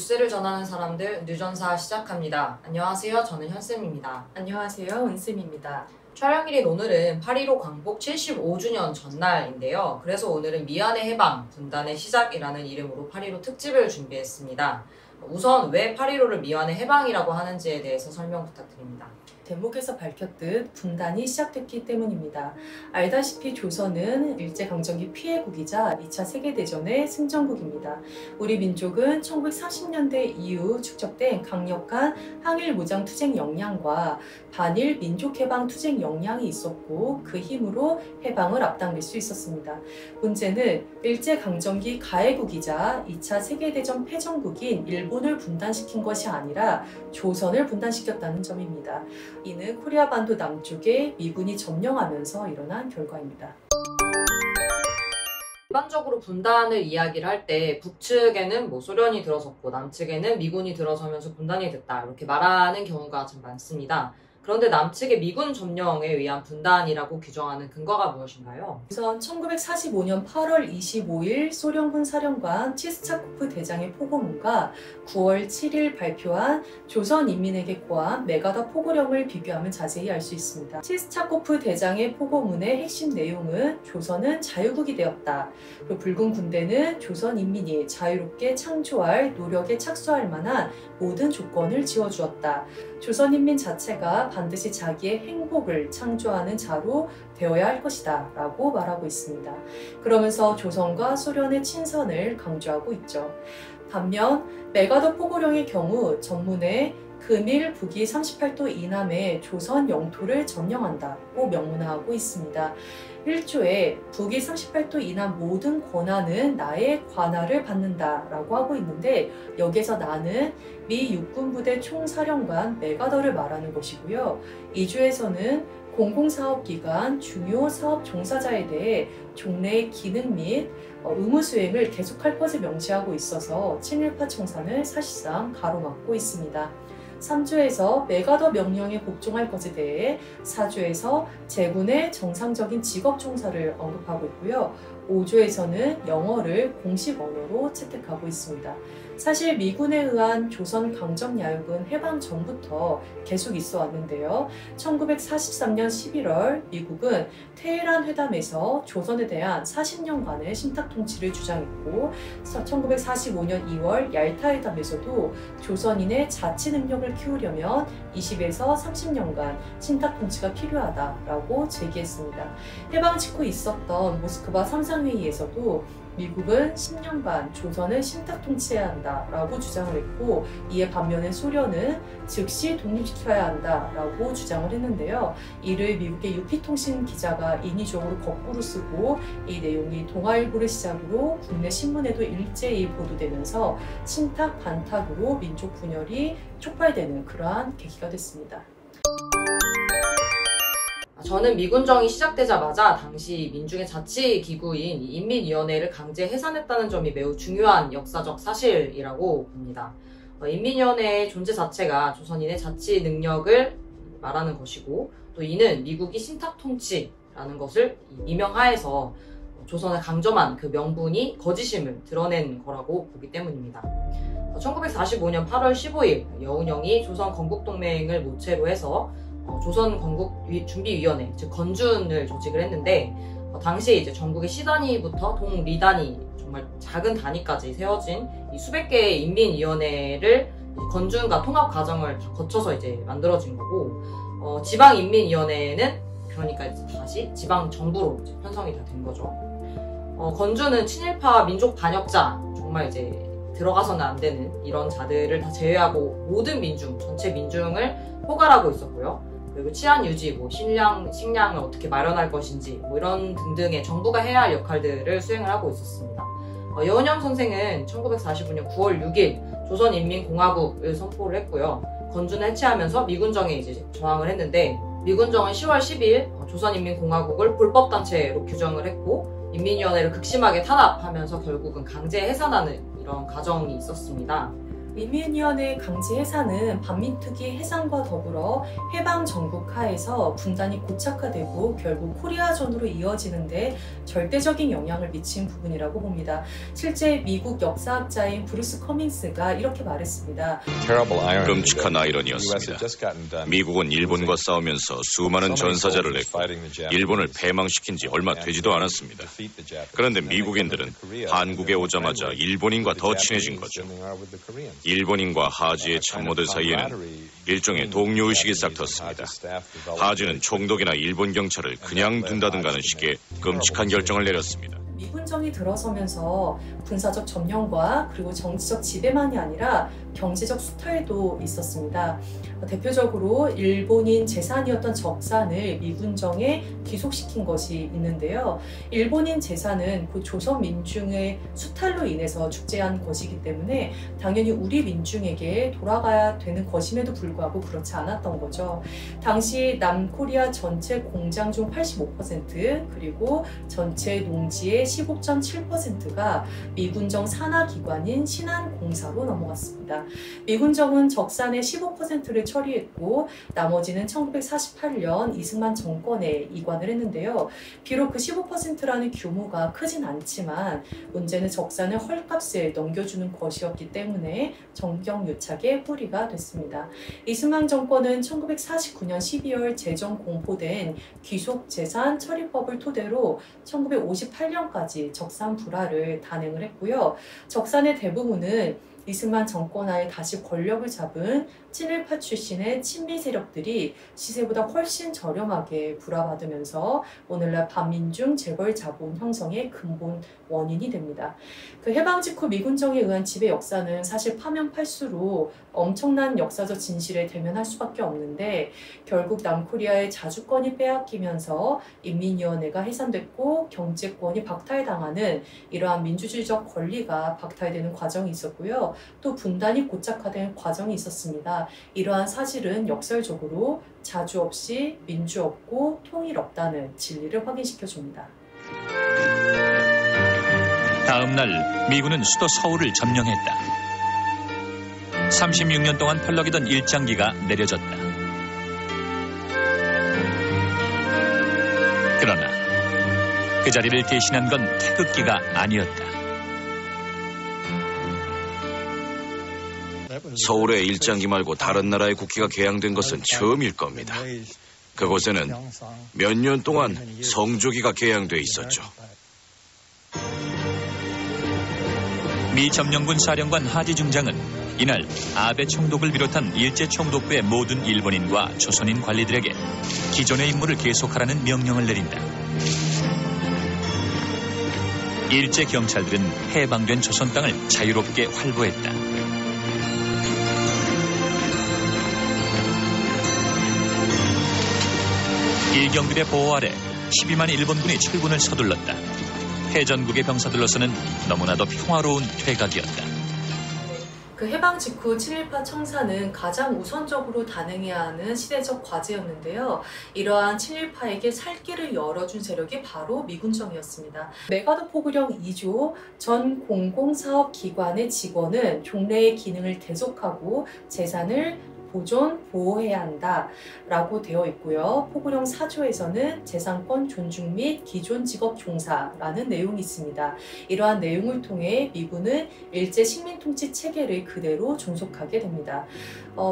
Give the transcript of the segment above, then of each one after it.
뉴스를 전하는 사람들 뉴전사 시작합니다. 안녕하세요. 저는 현쌤입니다. 안녕하세요. 은쌤입니다. 촬영일인 오늘은 8.15 광복 75주년 전날인데요. 그래서 오늘은 미안의 해방, 분단의 시작이라는 이름으로 8.15 특집을 준비했습니다. 우선 왜 8.15를 미안의 해방이라고 하는지에 대해서 설명 부탁드립니다. 대목에서 밝혔듯 분단이 시작됐기 때문입니다. 알다시피 조선은 일제강점기 피해국이자 2차 세계대전의 승전국입니다. 우리 민족은 1940년대 이후 축적된 강력한 항일 무장 투쟁 역량과 반일 민족해방 투쟁 역량이 있었고 그 힘으로 해방을 앞당길 수 있었습니다. 문제는 일제강점기 가해국이자 2차 세계대전 패전국인 일본을 분단시킨 것이 아니라 조선을 분단시켰다는 점입니다. 이는 코리아 반도 남쪽에 미군이 점령하면서 일어난 결과입니다. 일반적으로 분단을 이야기를 할 때 북측에는 소련이 들어섰고 남측에는 미군이 들어서면서 분단이 됐다 이렇게 말하는 경우가 참 많습니다. 그런데 남측의 미군 점령에 의한 분단이라고 규정하는 근거가 무엇인가요? 우선 1945년 8월 25일 소련군 사령관 치스차코프 대장의 포고문과 9월 7일 발표한 조선인민에게 고한 메가더 포고령을 비교하면 자세히 알 수 있습니다. 치스차코프 대장의 포고문의 핵심 내용은 조선은 자유국이 되었다. 그리고 붉은 군대는 조선인민이 자유롭게 창조할 노력에 착수할 만한 모든 조건을 지어주었다. 조선인민 자체가 반드시 자기의 행복을 창조하는 자로 되어야 할 것이다 라고 말하고 있습니다. 그러면서 조선과 소련의 친선을 강조하고 있죠. 반면 메가더 포고령의 경우 전문에 금일 북위 38도 이남의 조선 영토를 점령한다고 명문화하고 있습니다. 1조에 북위 38도 이남 모든 권한은 나의 관할을 받는다라고 하고 있는데 여기서 나는 미 육군부대 총사령관 메가더를 말하는 것이고요. 2조에서는 공공사업기관 중요 사업 종사자에 대해 종래의 기능 및 의무 수행을 계속할 것을 명시하고 있어서 친일파 청산을 사실상 가로막고 있습니다. 3조에서 메가더 명령에 복종할 것에 대해 4조에서 제군의 정상적인 직업 종사를 언급하고 있고요. 5조에서는 영어를 공식 언어로 채택하고 있습니다. 사실 미군에 의한 조선 강점 야욕은 해방 전부터 계속 있어 왔는데요. 1943년 11월 미국은 테헤란 회담에서 조선에 대한 40년간의 신탁 통치를 주장했고 1945년 2월 얄타 회담에서도 조선인의 자치 능력을 키우려면 20에서 30년간 신탁 통치가 필요하다라고 제기했습니다. 해방 직후 있었던 모스크바 삼상회의에서도 미국은 10년간 조선을 신탁 통치해야 한다라고 주장을 했고 이에 반면에 소련은 즉시 독립시켜야 한다라고 주장을 했는데요. 이를 미국의 UP통신 기자가 인위적으로 거꾸로 쓰고 이 내용이 동아일보를 시작으로 국내 신문에도 일제히 보도되면서 신탁 반탁으로 민족 분열이 촉발되는 그러한 계기가 됐습니다. 저는 미군정이 시작되자마자 당시 민중의 자치기구인 인민위원회를 강제 해산했다는 점이 매우 중요한 역사적 사실이라고 봅니다. 인민위원회의 존재 자체가 조선인의 자치 능력을 말하는 것이고 또 이는 미국이 신탁통치라는 것을 이명하에서 조선을 강점한 그 명분이 거짓임을 드러낸 거라고 보기 때문입니다. 1945년 8월 15일 여운형이 조선 건국동맹을 모체로 해서 조선 건국준비위원회, 즉 건준을 조직을 했는데 당시에 이제 전국의 시단위부터 동리단위 정말 작은 단위까지 세워진 이 수백 개의 인민위원회를 건준과 통합 과정을 다 거쳐서 이제 만들어진 거고 지방인민위원회는 그러니까 이제 다시 지방정부로 이제 편성이 다 된 거죠. 건준은 친일파 민족 반역자 정말 이제 들어가서는 안 되는 이런 자들을 다 제외하고 모든 민중, 전체 민중을 포괄하고 있었고요. 그리고 치안 유지, 식량을 어떻게 마련할 것인지 이런 등등의 정부가 해야 할 역할들을 수행을 하고 있었습니다. 여운형 선생은 1945년 9월 6일 조선인민공화국을 선포를 했고요. 건준을 해체하면서 미군정에 이제 저항을 했는데 미군정은 10월 10일 조선인민공화국을 불법단체로 규정을 했고 인민위원회를 극심하게 탄압하면서 결국은 강제 해산하는 이런 과정이 있었습니다. 인민위원회 강제 해산은 반민특위 해산과 더불어 해방 정국 하에서 분단이 고착화되고 결국 코리아전으로 이어지는데 절대적인 영향을 미친 부분이라고 봅니다. 실제 미국 역사학자인 브루스 커밍스가 이렇게 말했습니다. 끔찍한 아이러니였습니다. 미국은 일본과 싸우면서 수많은 전사자를 냈고 일본을 패망시킨 지 얼마 되지도 않았습니다. 그런데 미국인들은 한국에 오자마자 일본인과 더 친해진 거죠. 일본인과 하지의 참모들 사이에는 일종의 동료의식이 싹 텄습니다. 하지는 총독이나 일본 경찰을 그냥 둔다든가는 식의 끔찍한 결정을 내렸습니다. 미군정이 들어서면서 군사적 점령과 그리고 정치적 지배만이 아니라 경제적 수탈도 있었습니다. 대표적으로 일본인 재산이었던 적산을 미군정에 귀속시킨 것이 있는데요. 일본인 재산은 그 조선 민중의 수탈로 인해서 축제한 것이기 때문에 당연히 우리 민중에게 돌아가야 되는 것임에도 불구하고 그렇지 않았던 거죠. 당시 남코리아 전체 공장 중 85% 그리고 전체 농지의 15.7%가 미군정 산하기관인 신한공사로 넘어갔습니다. 미군정은 적산의 15%를 처리했고 나머지는 1948년 이승만 정권에 이관을 했는데요. 비록 그 15%라는 규모가 크진 않지만 문제는 적산을 헐값에 넘겨주는 것이었기 때문에 정경유착의 뿌리가 됐습니다. 이승만 정권은 1949년 12월 제정 공포된 귀속재산 처리법을 토대로 1958년까지 적산 불화를 단행을 했고요. 적산의 대부분은 이승만 정권 하에 다시 권력을 잡은 친일파 출신의 친미 세력들이 시세보다 훨씬 저렴하게 불화받으면서 오늘날 반민중 재벌 자본 형성의 근본 원인이 됩니다. 그 해방 직후 미군정에 의한 지배 역사는 사실 파면 팔수록 엄청난 역사적 진실에 대면할 수밖에 없는데 결국 남코리아의 자주권이 빼앗기면서 인민위원회가 해산됐고 경제권이 박탈당하는 이러한 민주주의적 권리가 박탈되는 과정이 있었고요. 또 분단이 고착화된 과정이 있었습니다. 이러한 사실은 역설적으로 자주 없이 민주 없고 통일 없다는 진리를 확인시켜 줍니다. 다음 날 미군은 수도 서울을 점령했다. 36년 동안 펄럭이던 일장기가 내려졌다. 그러나 그 자리를 대신한 건 태극기가 아니었다. 서울의 일장기 말고 다른 나라의 국기가 개양된 것은 처음일 겁니다. 그곳에는 몇 년 동안 성조기가 개양돼 있었죠. 미 점령군 사령관 하지 중장은 이날 아베 총독을 비롯한 일제 총독부의 모든 일본인과 조선인 관리들에게 기존의 임무를 계속하라는 명령을 내린다. 일제 경찰들은 해방된 조선 땅을 자유롭게 활보했다. 일경들의 보호 아래 12만 일본군이 철군을 서둘렀다. 해전국의 병사들로서는 너무나도 평화로운 퇴각이었다. 그 해방 직후 친일파 청사는 가장 우선적으로 단행해야 하는 시대적 과제였는데요. 이러한 친일파에게 살 길을 열어준 세력이 바로 미군정이었습니다. 메가더 포구령 2조 전 공공사업기관의 직원은 종래의 기능을 계속하고 재산을 보존, 보호해야 한다 라고 되어 있고요. 포구령 4조에서는 재산권 존중 및 기존 직업 종사라는 내용이 있습니다. 이러한 내용을 통해 미군은 일제 식민통치 체계를 그대로 존속하게 됩니다.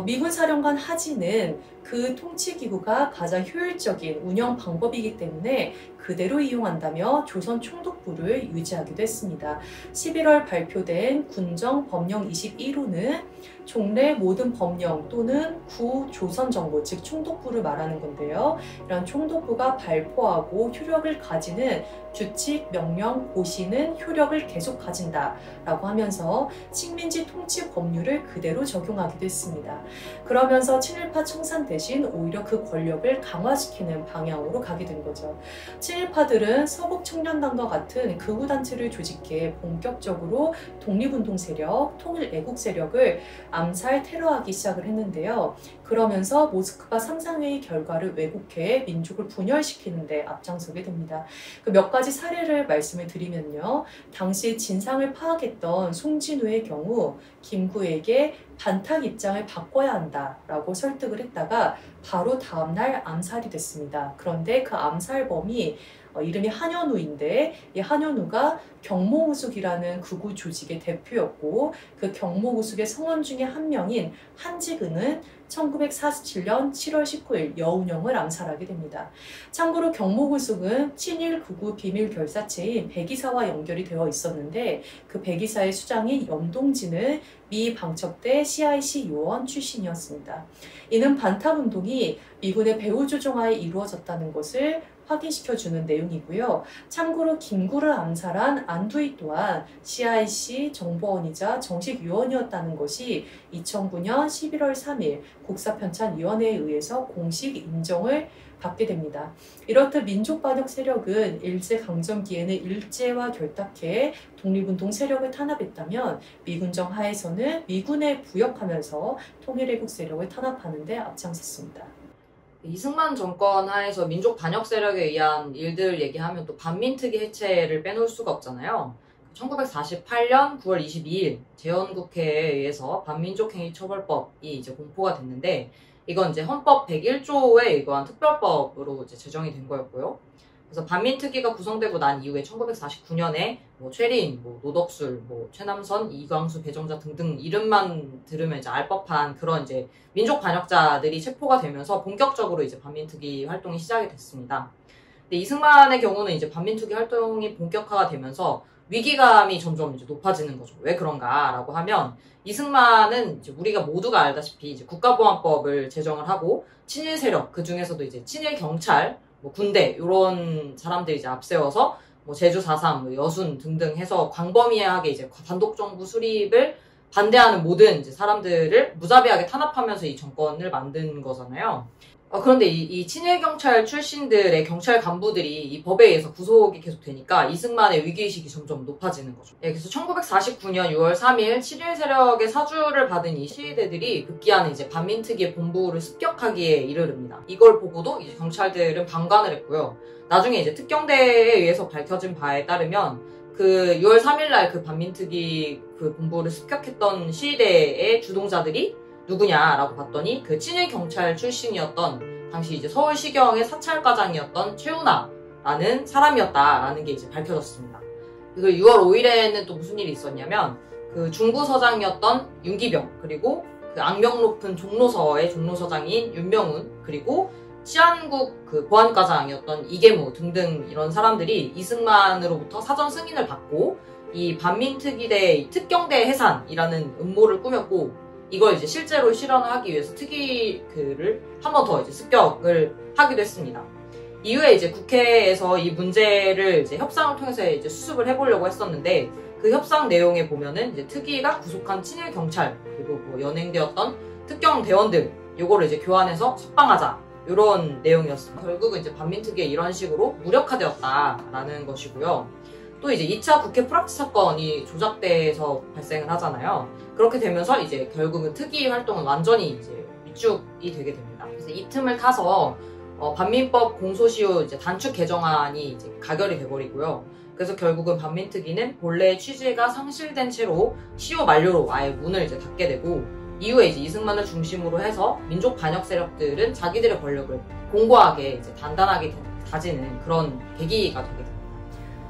미군 사령관 하지는 그 통치기구가 가장 효율적인 운영 방법이기 때문에 그대로 이용한다며 조선 총독부를 유지하기도 했습니다. 11월 발표된 군정 법령 21호는 종래 모든 법령 또는 구 조선정부 즉 총독부를 말하는 건데요. 이런 총독부가 발표하고 효력을 가지는 규칙, 명령, 고시는 효력을 계속 가진다 라고 하면서 식민지 통치 법률을 그대로 적용하기도 했습니다. 그러면서 친일파 청산 대신 오히려 그 권력을 강화시키는 방향으로 가게 된 거죠. 친일파들은 서북청년단과 같은 극우단체를 조직해 본격적으로 독립운동 세력, 통일애국 세력을 암살, 테러하기 시작을 했는데요. 그러면서 모스크바 상상회의 결과를 왜곡해 민족을 분열시키는 데 앞장서게 됩니다. 그 몇 가지 사례를 말씀을 드리면요. 당시 진상을 파악했던 송진우의 경우 김구에게 반탁 입장을 바꿔야 한다라고 설득을 했다가 바로 다음날 암살이 됐습니다. 그런데 그 암살범이 이름이 한현우인데 이 한현우가 경모우숙이라는 극우 조직의 대표였고 그 경모우숙의 성원 중에 한 명인 한지근은 1947년 7월 19일 여운형을 암살하게 됩니다. 참고로 경모우숙은 친일 극우 비밀 결사체인 백이사와 연결이 되어 있었는데 그 백이사의 수장인 염동진은 미 방첩대 CIC 요원 출신이었습니다. 이는 반탁운동이 미군의 배후 조종하에 이루어졌다는 것을 확인시켜주는 내용이고요. 참고로 김구를 암살한 안두희 또한 CIC 정보원이자 정식 요원이었다는 것이 2009년 11월 3일 국사편찬위원회에 의해서 공식 인정을 받게 됩니다. 이렇듯 민족반역 세력은 일제강점기에는 일제와 결탁해 독립운동 세력을 탄압했다면 미군정 하에서는 미군에 부역하면서 통일애국 세력을 탄압하는 데 앞장섰습니다. 이승만 정권 하에서 민족 반역 세력에 의한 일들 얘기하면 또 반민특위 해체를 빼놓을 수가 없잖아요. 1948년 9월 22일 재헌국회에 의해서 반민족행위처벌법이 이제 공포가 됐는데 이건 이제 헌법 101조에 의거한 특별법으로 이제 제정이 된 거였고요. 그래서 반민특위가 구성되고 난 이후에 1949년에 뭐 최린, 뭐 노덕술, 뭐 최남선, 이광수, 배정자 등등 이름만 들으면 이제 알 법한 그런 이제 민족 반역자들이 체포가 되면서 본격적으로 이제 반민특위 활동이 시작이 됐습니다. 근데 이승만의 경우는 이제 반민특위 활동이 본격화가 되면서 위기감이 점점 이제 높아지는 거죠. 왜 그런가라고 하면 이승만은 이제 우리가 모두가 알다시피 이제 국가보안법을 제정을 하고 친일 세력 그 중에서도 이제 친일 경찰 뭐 군대 이런 사람들이 이제 앞세워서 뭐 제주 4.3, 뭐 여순 등등 해서 광범위하게 이제 단독 정부 수립을 반대하는 모든 이제 사람들을 무자비하게 탄압하면서 이 정권을 만든 거잖아요. 그런데 이 친일 경찰 출신들의 경찰 간부들이 이 법에 의해서 구속이 계속 되니까 이승만의 위기의식이 점점 높아지는 거죠. 그래서 1949년 6월 3일 친일 세력의 사주를 받은 이 시위대들이 급기야는 이제 반민특위의 본부를 습격하기에 이르릅니다. 이걸 보고도 이제 경찰들은 방관을 했고요. 나중에 이제 특경대에 의해서 밝혀진 바에 따르면 그 6월 3일날 그 반민특위 그 본부를 습격했던 시위대의 주동자들이 누구냐라고 봤더니 그 친일 경찰 출신이었던 당시 이제 서울시경의 사찰과장이었던 최운하라는 사람이었다라는 게 이제 밝혀졌습니다. 그리고 6월 5일에는 또 무슨 일이 있었냐면 그 중부서장이었던 윤기병 그리고 그 악명 높은 종로서의 종로서장인 윤명훈 그리고 치안국 그 보안과장이었던 이계무 등등 이런 사람들이 이승만으로부터 사전 승인을 받고 이 반민특위대 특경대 해산이라는 음모를 꾸몄고 이걸 이제 실제로 실현하기 위해서 특위를 한 번 더 이제 습격을 하기도 했습니다. 이후에 이제 국회에서 이 문제를 이제 협상을 통해서 이제 수습을 해보려고 했었는데 그 협상 내용에 보면은 이제 특위가 구속한 친일 경찰 그리고 뭐 연행되었던 특경 대원들 요거를 이제 교환해서 석방하자 이런 내용이었습니다. 결국은 이제 반민특위에 이런 식으로 무력화되었다라는 것이고요. 또 이제 2차 국회 프락치 사건이 조작돼서 발생을 하잖아요. 그렇게 되면서 이제 결국은 특위 활동은 완전히 이제 위축이 되게 됩니다. 그래서 이 틈을 타서 반민법 공소시효 이제 단축 개정안이 이제 가결이 돼버리고요. 그래서 결국은 반민특위는 본래의 취지가 상실된 채로 시효 만료로 아예 문을 이제 닫게 되고 이후에 이제 이승만을 중심으로 해서 민족 반역 세력들은 자기들의 권력을 공고하게 이제 단단하게 다지는 그런 계기가 되게 됩니다.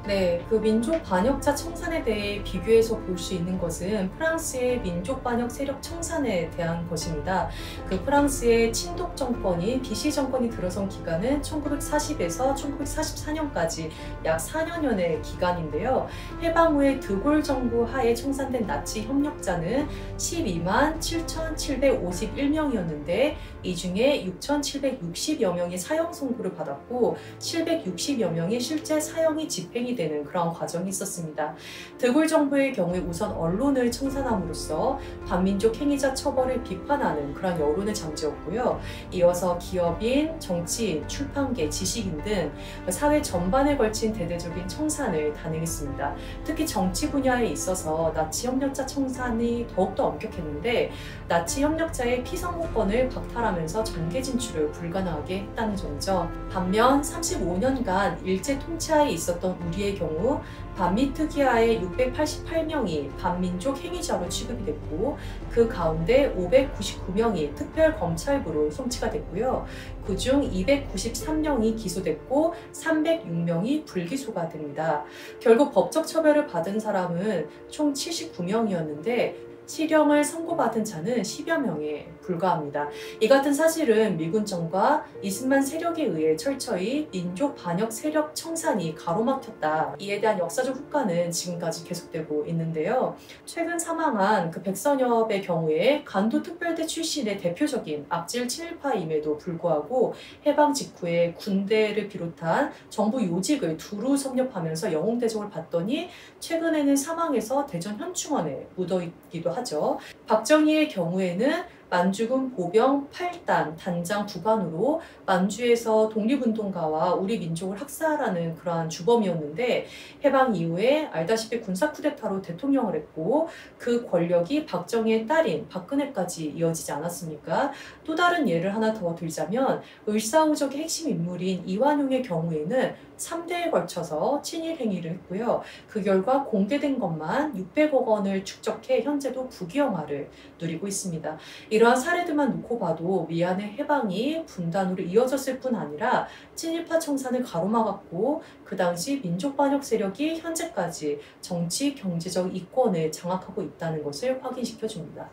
네, 그 민족 반역자 청산에 대해 비교해서 볼 수 있는 것은 프랑스의 민족 반역 세력 청산에 대한 것입니다. 그 프랑스의 친독 정권인 비시 정권이 들어선 기간은 1940에서 1944년까지 약 4년여의 기간인데요. 해방 후에 드골 정부 하에 청산된 나치 협력자는 12만 7,751명이었는데 이 중에 6,760여 명이 사형 선고를 받았고 760여 명이 실제 사형이 집행이 되는 그런 과정이 있었습니다. 드골 정부의 경우에 우선 언론을 청산함으로써 반민족 행위자 처벌을 비판하는 그런 여론을 잠재웠고요. 이어서 기업인, 정치인, 출판계, 지식인 등 사회 전반에 걸친 대대적인 청산을 단행했습니다. 특히 정치 분야에 있어서 나치 협력자 청산이 더욱더 엄격했는데 나치 협력자의 피선거권을 박탈하면서 정계 진출을 불가능하게 했다는 점이죠. 반면 35년간 일제 통치하에 있었던 우리의 경우 반미 특이하의 688명이 반민족 행위자로 취급이 됐고 그 가운데 599명이 특별검찰부로 송치가 됐고요. 그중 293명이 기소됐고 306명이 불기소가 됩니다. 결국 법적 처벌을 받은 사람은 총 79명이었는데 실형을 선고받은 자는 10여 명에 불과합니다. 이 같은 사실은 미군정과 이승만 세력에 의해 철저히 민족 반역 세력 청산이 가로막혔다. 이에 대한 역사적 후과는 지금까지 계속되고 있는데요. 최근 사망한 그 백선엽의 경우에 간도특별대 출신의 대표적인 악질 친일파임에도 불구하고 해방 직후에 군대를 비롯한 정부 요직을 두루 섭렵하면서 영웅대접을 받더니 최근에는 사망해서 대전 현충원에 묻어있기도 하죠. 박정희의 경우에는 만주군 보병 8단 단장 부관으로 만주에서 독립운동가와 우리 민족을 학살하는 그러한 주범이었는데 해방 이후에 알다시피 군사 쿠데타로 대통령을 했고 그 권력이 박정희의 딸인 박근혜까지 이어지지 않았습니까? 또 다른 예를 하나 더 들자면 을사오적의 핵심 인물인 이완용의 경우에는 3대에 걸쳐서 친일 행위를 했고요. 그 결과 공개된 것만 600억 원을 축적해 현재도 부귀영화를 누리고 있습니다. 이러한 사례들만 놓고 봐도 미얀의 해방이 분단으로 이어졌을 뿐 아니라 친일파 청산을 가로막았고 그 당시 민족반역 세력이 현재까지 정치, 경제적 이권을 장악하고 있다는 것을 확인시켜줍니다.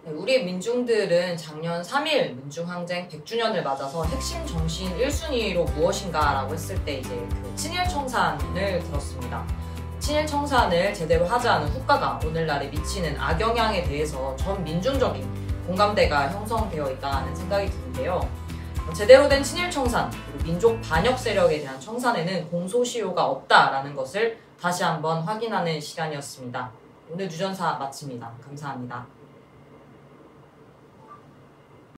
우리 민중들은 작년 3일 민중항쟁 100주년을 맞아서 핵심 정신 1순위로 무엇인가 라고 했을 때 이제 그 친일청산을 들었습니다. 친일청산을 제대로 하지 않은 후과가 오늘날에 미치는 악영향에 대해서 전 민중적인 공감대가 형성되어 있다는 생각이 드는데요. 제대로 된 친일청산, 그리고 민족 반역 세력에 대한 청산에는 공소시효가 없다라는 것을 다시 한번 확인하는 시간이었습니다. 오늘 뉴전사 마칩니다. 감사합니다.